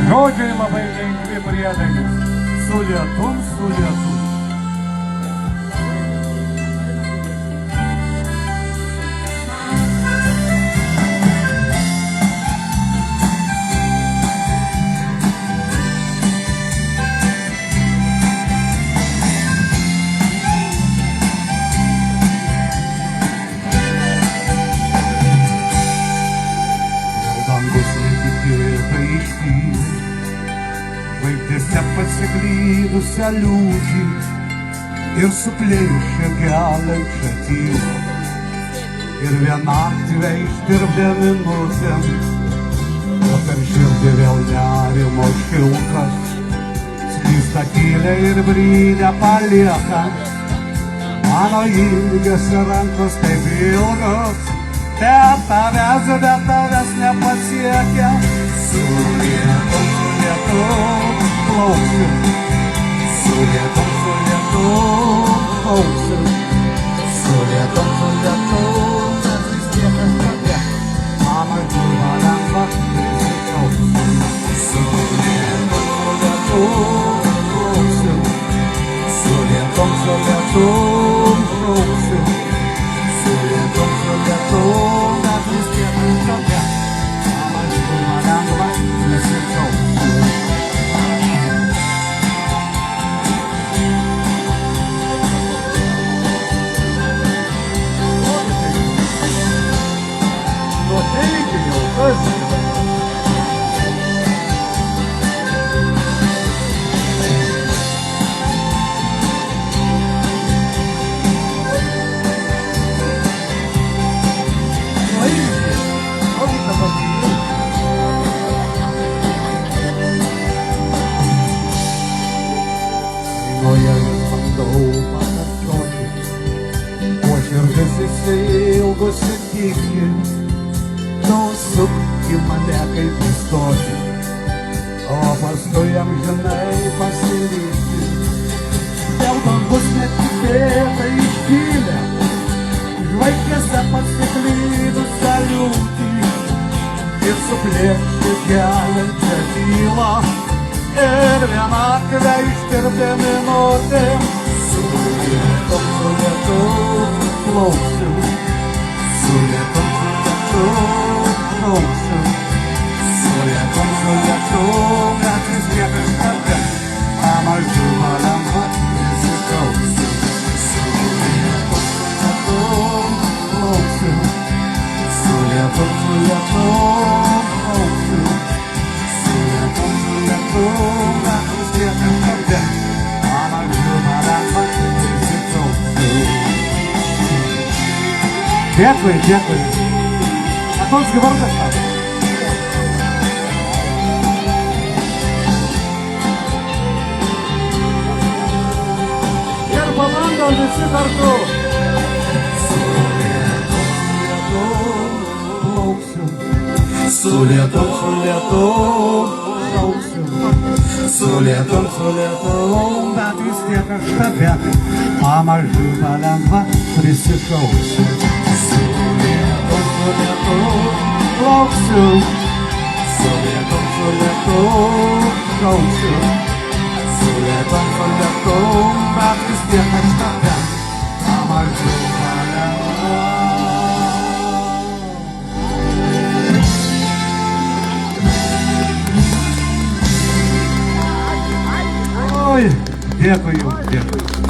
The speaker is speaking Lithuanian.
Žodžiai labai lengvi priedalis. Su lietum, su lietum. Dangus netikėtai išpylė žvaigždėse pasiklydusią liūtį ir suplėšė geliančią tylą. Ir vienatvę ištirpdė minutėm, o per širdį vėl nerimo šilkas slysta tyliai ir brynę palieka. Mano ilgesio rankos taip ilgos, bet tavęs nepasiekia. Su lietum plauksiu, su lietum plauksiu, su lietum bet vis tiek aš tokia. Mano gyva lengva prisitrauksiu. Su lietum plauksiu, su lietum plauksiu, su lietum bet vis tiek aš tokia. Mano gyva lengva prisitrauksiu. Bandau pakartoti, o širdis išsiilgusi tiki, nusukti mane kaip įstoti, o paskui amžinai pasilikti. Vėl dangus netikėtai išpylė žvaigždėse pasiklydusią liūtį ir suplėšė geliančią tylą. Ir vienatvę ištirpdė minutėm. Su lietum plauksiu, su lietum plauksiu, su lietum bet vis tiek aš tokia. Mano gyva lengva prisitrauksiu. Su lietum plauksiu, su lietum plauksiu, su lietum bet vis tiek aš tokia. Mano gyva lengva prisitrauksiu. Dėkui, dėkui. A koks gi vardas tavo? Ir pabandom visi kartu. Su lietum plauksiu, su lietum plauksiu, su lietum bet vis tiek aš tave pamažu palengva prisišauksiu. Su lietum plauksiu, su lietum plauksiu, su lietum bet vis tiek aš tave pamažu palengva. Oi, dėkui jums, dėkui.